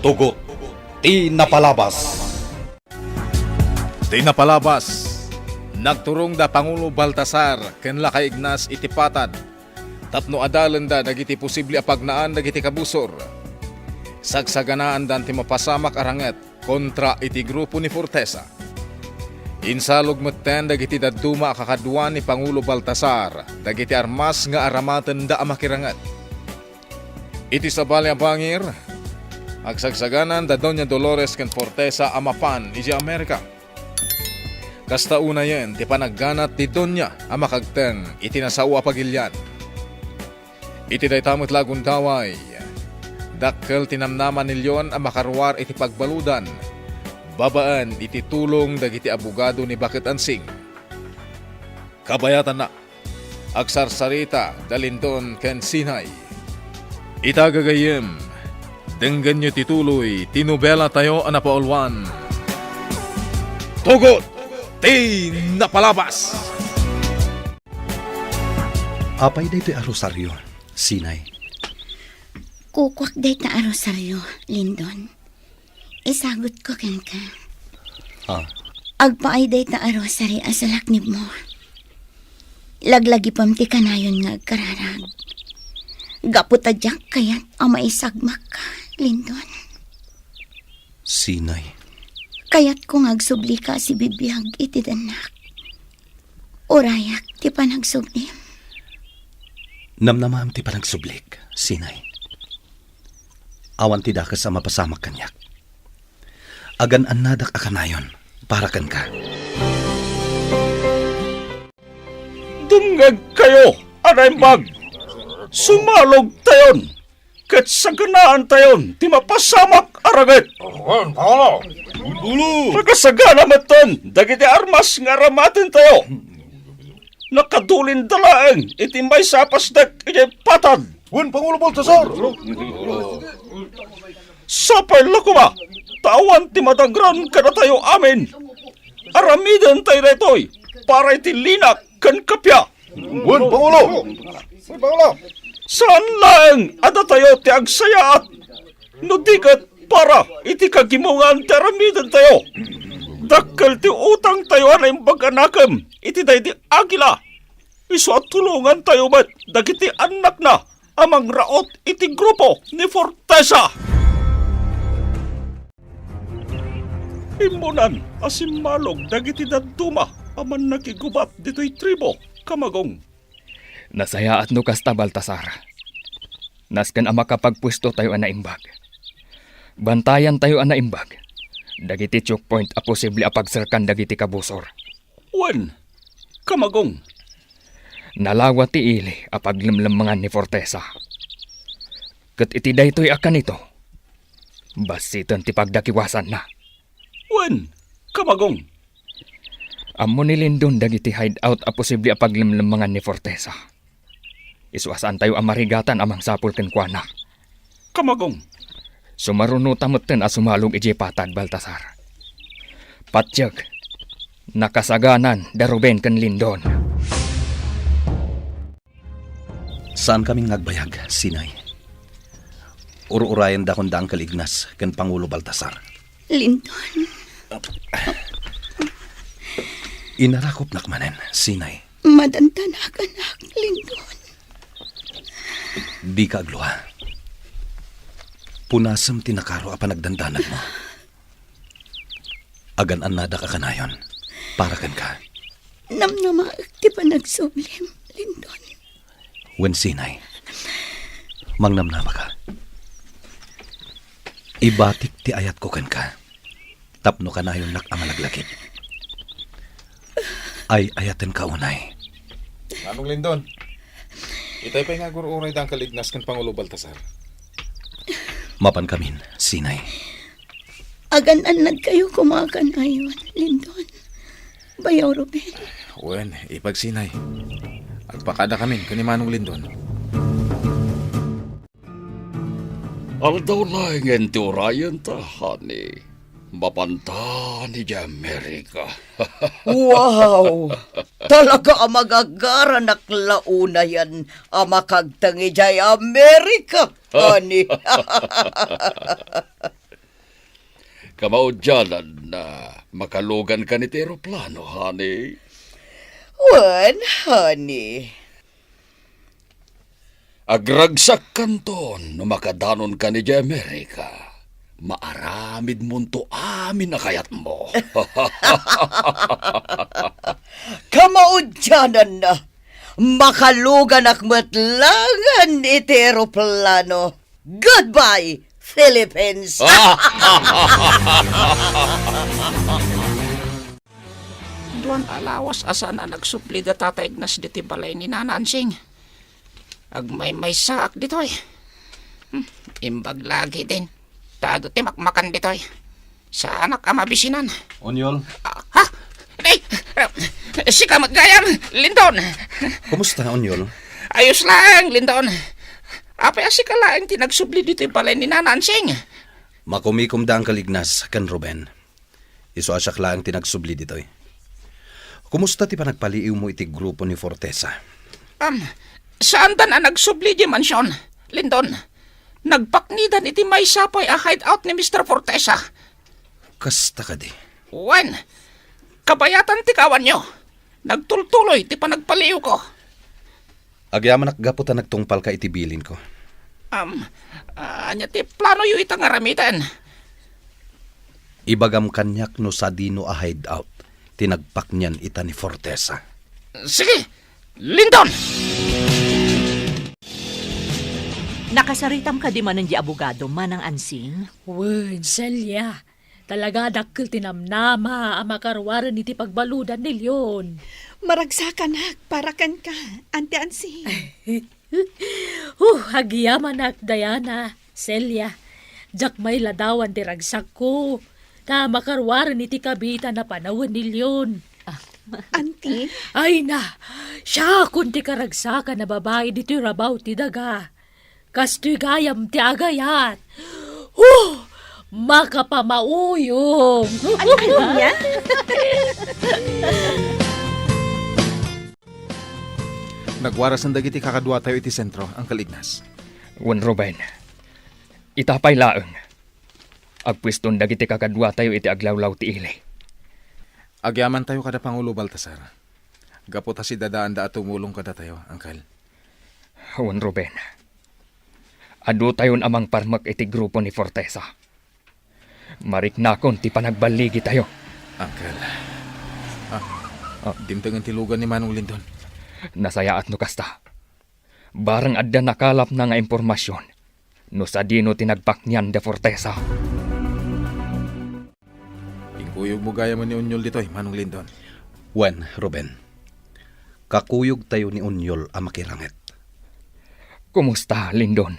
Tugot, tinapalabas. Tinapalabas. Nagturong da Pangulo Baltasar ken Lakay Ignas iti patad. Tapno adalan da dagiti posible apagnaan dagiti kabusor. Sagsaganaan dan ti mapasamak aranget kontra iti grupo ni Fortesa. Insalog metten dagiti dadduma kakadwa ni Pangulo Baltasar dagiti armas nga aramaten da amakiranget. Iti sabali a bangir, agsagsaganan da Doña Dolores ken Fortesa amapan iti Amerika. Kasta una yen, ti panagganat ti Doña amakagten iti nasawa pagilyan. Iti daytamot lagun daway, dakkel tinamnaman nilyon ang makarwar iti pagbaludan, babaan iti tulong dagiti abogado ni Bakit Ansing. Kabayatan na, agsarsarita dalindon ken Sinay. Itagagayem, denggan nyo tituloy, tinubela tayo anapaulwan. Tugot! Tinapalabas! Apay dito arosaryo, Sinay. Kukwak day ta arosaryo, Lindon. Isagot ko ken ka. Agpaay day ta arosari asalaknib mo. Laglagi pam ti kanayon nga agkararag. Gaputadyak kayat ang maisagmak ka, Lindon. Sinay. Kayat kung agsubli ka si bibiyag iti danak. Urayak ti panagsubli. Namnamaam ti panagsublik, Sinay. Awan ti dakas sa mapasamak kanyak. Agan anadak akanayon, para kan ka. Dungag kayo, anaymbag! Sumalog tayon! Kat saganaan tayon, ti mapasamak araget! Pagkasagana matan, dagiti armas nga ramatin tayo! Nakadulin dalaeng, iti may sapasdak iti patad! Pangulo Baltasar! Sapay lakuma, tawan ti matagran kada tayo amin! Aramidan tayo retoy, para iti linak kan kapya! Pangulo! Saan lang ada tayo ti agsayaat? No dikat para iti kagimungan ti aramidan tayo. Dakkel ti utang tayo anay baganakam iti day di agila. Iso at tulungan tayo met dagiti anak na amang raot iti grupo ni Fortesa. Imunan asimalog dagiti daduma aman nakigubat dito'y tribo kamagong. Nasaya at no kasta Baltasar. Nasken ang makapagpwesto tayo anaimbag. Bantayan tayo anaimbag. Dagiti choke point a posible apagserkan dagiti kabusor. Wen, kamagong. Nalawa ti ili apaglimlemangan ni Fortesa. Ket iti daytoy akan ito. Basiton ti pagdakiwasan na. Wen, kamagong. Ammo ni Lindon dagiti hideout a posible apaglimlemangan ni Fortesa. Iswasan tayo amarigatan amang sapul ken kuana. Kamagong. Sumarunutamot ten a sumalog iji patad Baltasar. Patyag, nakasaganan da Ruben ken Lindon. Saan kaming nagbayag, Sinay? Uro-urayan da kung daang kalignas ken Pangulo Baltasar. Lindon, Inarakop nakmanen, Sinay. madantanakan Lindon. Di ka agluha. Punasam tinakaro a panagdandanag mo. Agan anada ka kanayon. Para kan ka. Namnama ti panagsublim, Lindon. Wen Sinay. Mangnamnama ka. Ibatik ti ayat ko kan ka. Tapno kanayon nakamalaglakit. Ay ayaten ka unay. Anong Lindon? Itay pa nga gururay dang kalignas ken Pangulo Baltasar. Mapan kamin, Sinay. Agan-anad kayo kumakan ngayon, Lindon. Bayaw, Ruben. Wen, ipagsinay. Agpakada kami kani Manong Lindon. Aldaw na ingin ti urayan ta, honey. Mapanta ni Amerika. Wow! Talaga ang magagara naklauna yan ang makagtangi jay Amerika, honey. Kamaudyanan na makalugan ka ni aeroplano, honey. Wan, honey. Agragsak kanton no makadanon ka ni Amerika. Maaramid munto amin na kayat mo. Kamaudyanan na. Makalugan akmatlangan iti aeroplano. Goodbye, Philippines! Duan alawas asa na nagsupli da Tata Ignas diti balay ni Nanansing. Agmay saak ditoy. Imbag lagi din. Tado ti makmakan ditoy. Sa anak amabisinan. Onyol, Ha? Ay! Si Kamagayam, Lindon! kumusta Onyol? Ayos lang, Lindon. Apay si kalaing tinagsubli dito yung balay ni Nanansing. Makumikom da ang kalignas kan Ruben. Iso asyak lang tinagsubli ditoy. Kumusta ti pa nagpaliiw mo iti grupo ni Fortesa? Saan ta na nagsubli di mansyon, Lindon? Nagpaknidan iti may sapoy a hideout ni Mr. Fortesa. Kasta ka di. Wen, kabayatan ti kawan nyo. Nagtultuloy ti panagpaliw ko. Agyaman nakgaputan nagtungpal ka iti bilin ko. Anya ti plano yu itang aramitan. Ibagam kanyak no sa dino a hideout. Tinagpak niyan ita ni Fortesa. Sige, Lindon! Nakasaritam ka di man di abogado manang ansing? Wen, Celia. Talaga dakkel tinamnama ang makarwaran iti pagbaludan ni Leon. Maragsakan hak, para kan ka, Ante Ansi. Hagiyaman nak, Diana, Celia. Jak may ladawan ti ragsak ko. Ta makarwaran iti kabita na panawan ni Leon. Auntie? Ay na, siya kunti karagsakan na babae dito rabaw ti daga. Kasto'y gayam ti agayat. Makapamauyong. Ano niya? Nagwaras ng dagiti kakadwa tayo iti sentro, ang kalignas. Wan Ruben, itapay laeng. Agpwiston dagiti kakadwa tayo iti aglawlaw ti ili. Agyaman tayo kada Pangulo Baltasar. Gapot si dadaan da at tumulong kada tayo, angkal. Wan Ruben, adu tayon amang parmak iti grupo ni Fortesa. Mariknakon ti panagbaligi tayo. Angkal. Dimtengan tilugan ni Manong Lindon. Nasayaat no kasta. Barang adda nakalap na nga impormasyon. No sa dino tinagpak niyan de Fortesa. Ingkuyog mo gaya mo ni Unyol dito'y, Manong Lindon. Wen, Ruben. Kakuyog tayo ni Unyol ang makirangit. Kumusta, Lindon?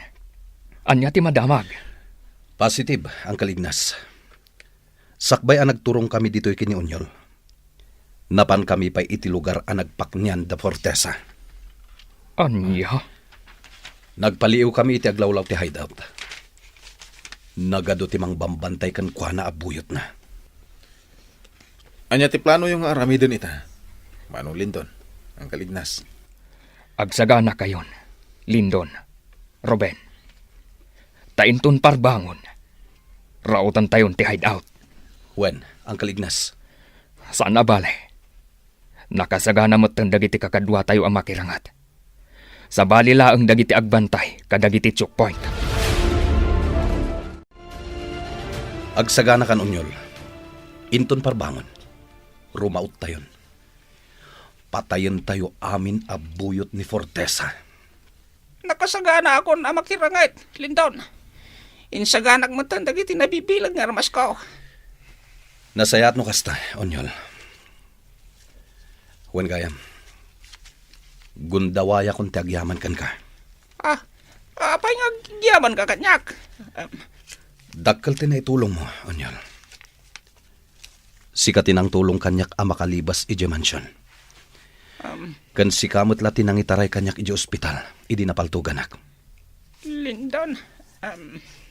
Anya ti madamag? Positive ang kalignas. Sakbay ang nagturong kami dito'y kini Unyol. Napan kami pa'y iti lugar ang nagpaknyan da Fortesa. Anya? Nagpaliw kami iti aglawlaw ti hideout. Nagado ti mang bambantay kan kwa na abuyot na. Anya ti plano yung aramidon ita, Manong Lindon, ang kalignas. Agsagana kayon, Lindon, Ruben. Tainton parbangon. Rautan tayon ti hideout. Wen, ang kalignas. Saan abale? Nakasagana mo't ang dagiti kakadwa tayo ang makirangat. Sa balila ang dagiti agbantay, kadagiti choke point. Agsagana kan Unyol. Inton parbangon. Rumaut tayon. Patayin tayo amin abuyot ni Fortesa. Nakasagana ako na makirangit, Lindon. Insaganak mo tan dagiti nabibilag nga ramas ko. Nasayat no kasta, Unyol. Wen gayam. Gundawaya kung tiagyaman kan ka. Apay nga giyaman ka kanyak. Dakkel tinaitulong mo, Unyol. Sikatin ang tulong kanyak ang makalibas ije mansyon. Kan sikamot latin ang itaray kanyak ije ospital, idi napaltuganak. Lindon,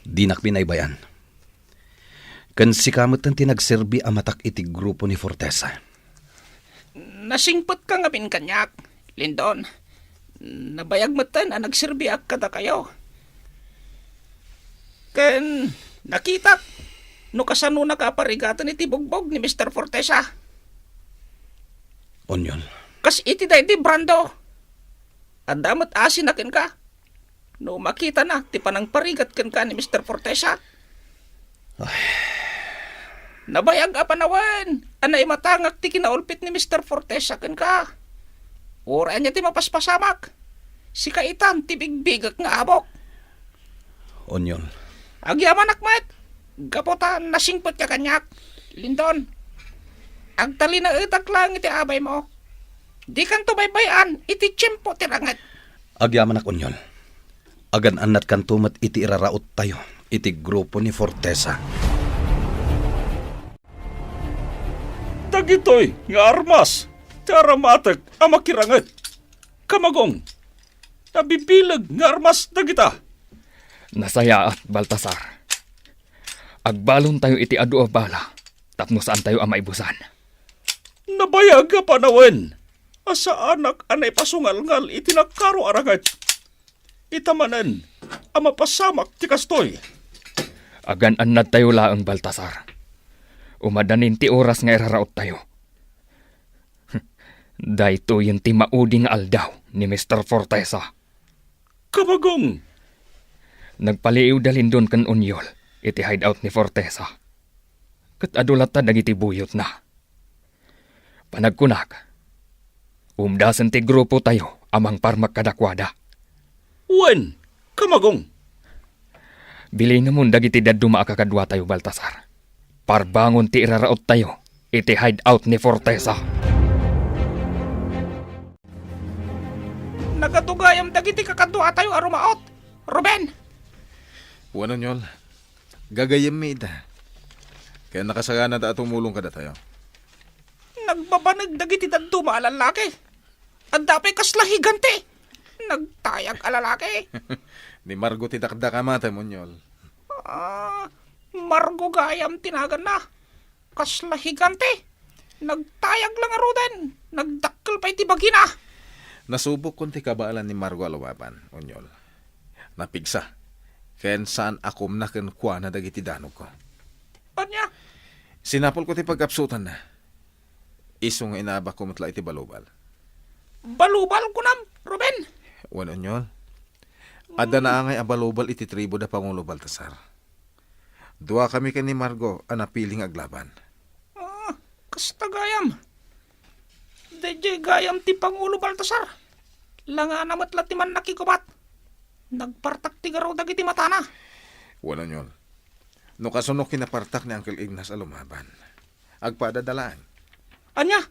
Dinak binaybayan. Kan sikamot ang tinagserbi ang matak iti grupo ni Fortesa. nasingpot ka nga bin kanyak, Lindon. Nabayag mo tan ang nagserbiak kada kayo. Ken nakita No kasano nakaparigatan iti bugbog ni Mr. Fortesa. Onyol, Kas iti day di Brando. Adamat asin na ken ka. No makita na, ti panang parigat ken ka ni Mr. Fortesa. Nabayag apanawan. Anay matangak ti kinaulpit ni Mr. Fortesa ken ka. Ora niya ti mapaspasamak. Si kaitan ti bigbigak nga abok. Onyol, Agyaman akmat. Gapotan nasingpot ka kanyak. Lindon. Agtali na itak lang iti abay mo. Di kan tubaybayan, iti tiyempo tirangat. agyaman ak Onyol. Agan anat kan tumat iti iraraot tayo, iti grupo ni Fortesa. Dagitoy nga armas. Taramatek amakiranget. Kamagong. Nabibilag nga armas dagita. Nasayaat, Baltasar. Agbalon tayo iti adu o bala, tapno saan tayo amaibusan. Nabayag ka panawen. Asa anak anay pasungal-ngal itinakaro aragat. Itamanan, ama pasamak ti kastoy. Agan anad tayo laang, Baltasar. Umadanin ti oras nga iraraot tayo. Dahito yung ti mauding aldaw ni Mr. Fortesa. Kamagong. Nagpaliiw dalin doon kan Onyol, iti hideout ni Fortesa. Kat adulat ta dagiti buyot na. Panagkunak, umdasan ti grupo tayo amang parmak kadakwada. Wen, kamagong. Bili namon dagiti daduma akakadwa tayo, Baltasar. Parbangon ti iraraot tayo, iti hideout ni Fortesa. Nagatugayam dagiti kakadwa tayo arumaot. Ruben! Wano Nyol, gagayam mi ita. Kaya nakasagana ta tumulong kada tayo. Nagbabanag dagiti daduma alalaki. At dapay kasla higante. Nagtayag alalaki. Ni Margo ti dakda kamata mo Nyol. Margo gayam tinagan na. Kasla higante. Nagtayag lang arudan. Nagdakkel pa iti bagina. Nasubok kon ti kabaalan ni Margo alawapan, Onyol. Napigsa. Ken saan akom na ken kwa na dagiti danog ko. Anya? Sinapol ko ti pagkapsutan na. Iso nga inaba ko matla iti balubal. Balubal ko nam, Ruben. Wano Nyol. Ada na angay abalubal iti tribo da Pangulo Baltasar. Dua kami ken ni Margo anapiling aglaban. Kasta gayam. DJ gayam ti Pangulo Baltasar. Langa namat latiman nakikubat. Nagpartak ti garaw dagiti matana. Wala Nyol. No kasunok kinapartak ni Uncle Ignas alumaban. Agpadadalaan. Anya?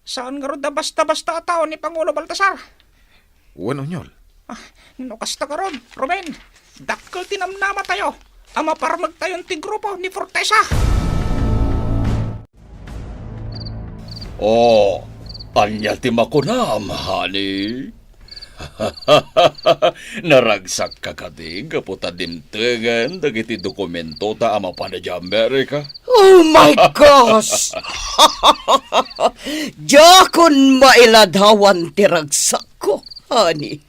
Saan garo da basta-basta tao ni Pangulo Baltasar? Wano Nyol. No kasta karon, Ruben. Dakkel tinamnama tayo. Ama parmag tayon ti grupo ni Fortesa. Oh, anya ti makunam, honey. Naragsak ka kadi, kaputa dimtengan, dagiti dokumento ta ama pa na di Amerika. Oh my gosh! Jakon mailadhawan ti ragsak ko, honey.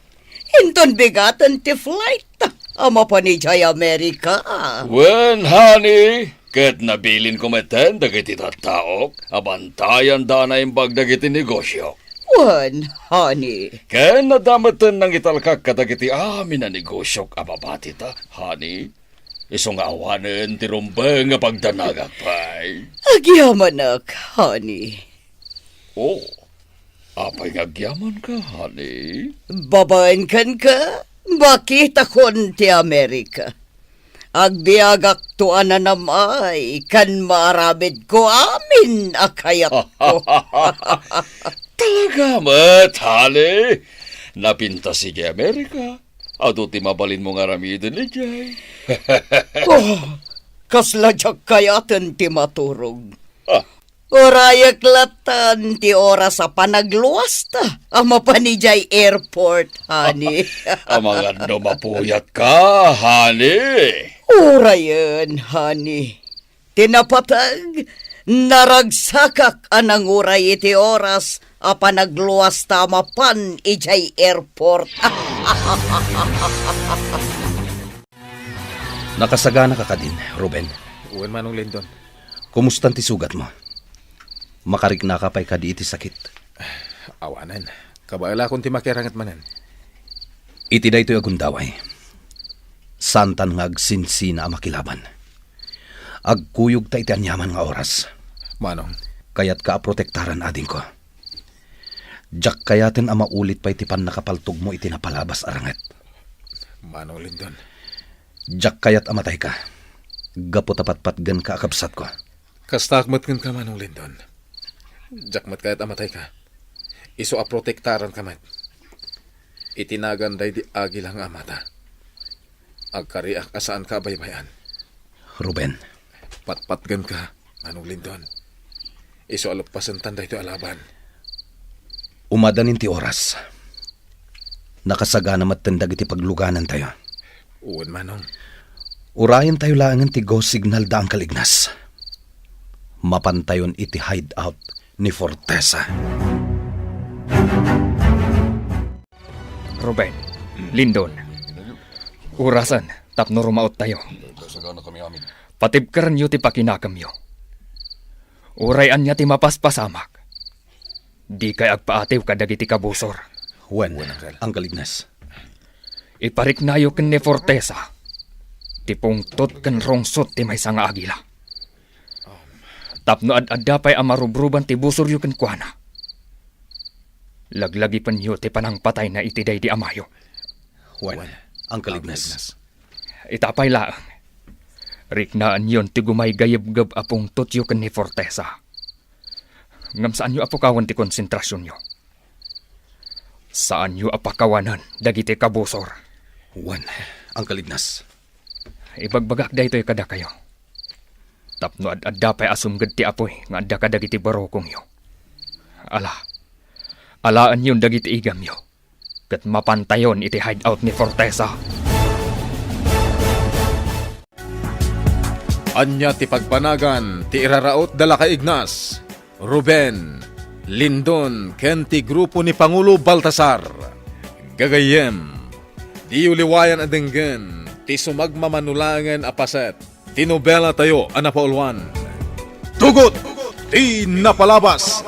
Hinton bigatan ti flight ama pa ni Jay Amerika. Wen, honey, ket nabilin kumeten dagiti tattaok, abantayan da na imbag dagiti negosyo. Wen, honey. Ken nadamatan nang italkak kadagiti amin na negosyok ababati ta, honey. Isong awanen ti rumbeng nga pagdanagak pay. Agyamanak, honey. Oh, apay ngagyaman ka, honey? Babaen kan ka? Bakit akon ti Amerika? Agbiagak to ananamay, kan maarabid ko amin akayat ko. Talaga mat, honey. Napinta si Amerika. Ado ti mabalin mo nga ramidin ni Jay. Kasladyak kayatan ti maturog. Orayak latan ti oras sa panagluwas ta. Ama pa ni Jay Airport, honey. Amang ano mapuyat ka, honey. Orayan, honey. Tinapatag, naragsakak anang uray iti oras a panagluwas ta mapan ijay airport. Nakasagana ka din, Ruben. Uwan Manong Lindon. Kumusta ti sugat mo? Makarik na ka pa'y kadi iti sakit. Awanan. Kabaala kung ti makirangat manan. Iti da ito'y agundaway. Santan nga agsinsina ang makilaban. Agkuyog ta iti anyaman nga oras. Manong. Kaya't ka protektaran ading ko. Jak kayatin ang maulit pa iti pan nakapaltog mo iti napalabas aranget. Manong Lindon. Jak kayat amatay ka. Gapo tapatpatgan ka akabsat ko. Kastakmat kan ka Manong Lindon. Jakmat kaya't amatay ka. Iso a protektaran ka mat. Itinagan day di agilang amata. Agkariak asaan ka baybayan. Ruben. Patpatgan ka, Manong Lindon. Iso alupasan tanday to alaban. Umadanin ti oras. Nakasagana mattendag iti pagluganan tayo. Uwan Manong. Urayan tayo laangan ti go signal da ang kalignas. Mapantayon iti hideout ni Fortesa. Ruben, Lindon. Urasan, tapno rumaot tayo. Patibkaran yu ti pakinakam yu. Urayan niya ti mapaspasamak. Di kay agpaatiw kadagiti kabusor. Wen, ang kalignas. Iparik na yu ken ni Fortesa. Ti pungtot ken rongsot ti may sanga agila. Tapno ad-adda pa'y amarubruban ti busor yu ken kuana. Laglagi pan yu ti panang patay na itiday di amayo. Wen, ang kalignas. Itapay laang. Riknaan yon ti gumay gayib-gab apong tutyo ken ni Fortesa. Ngam saan yu apukawan ti konsentrasyon yu? Saan yu apakawanan dagiti kabusor? Wen, ang kalignas. Ibagbagak da ito'y kada kayo. Tapno ad-adda pa'y asumgad ti apoy nga adda ka dagiti barokong yu. Alaan yun dagiti igam yu. Kat mapantayon iti hideout ni Fortesa. Anya ti pagpanagan ti iraraot dala ka Ignas, Ruben, Lindon, ken ti grupo ni Pangulo Baltasar. Gagayem, di uliwayan adenggen, ti sumagmamanulangan apaset, ti nobela tayo anapaulwan. Tugot, ti napalabas.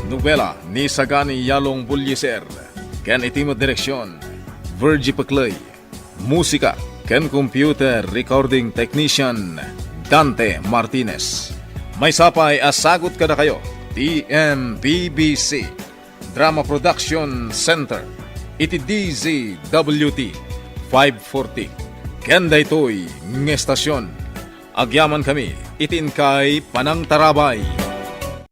Nobela ni Sagani Yalong Bulyeser, ken itimot direksyon, Virgie Paclay, musika, ken computer recording technician Dante Martinez. May sapay asagot kada kayo TMPBC Drama Production Center iti DZWT 540 ken daytoy ng estasyon. Agyaman kami itin kay Panang Tarabay.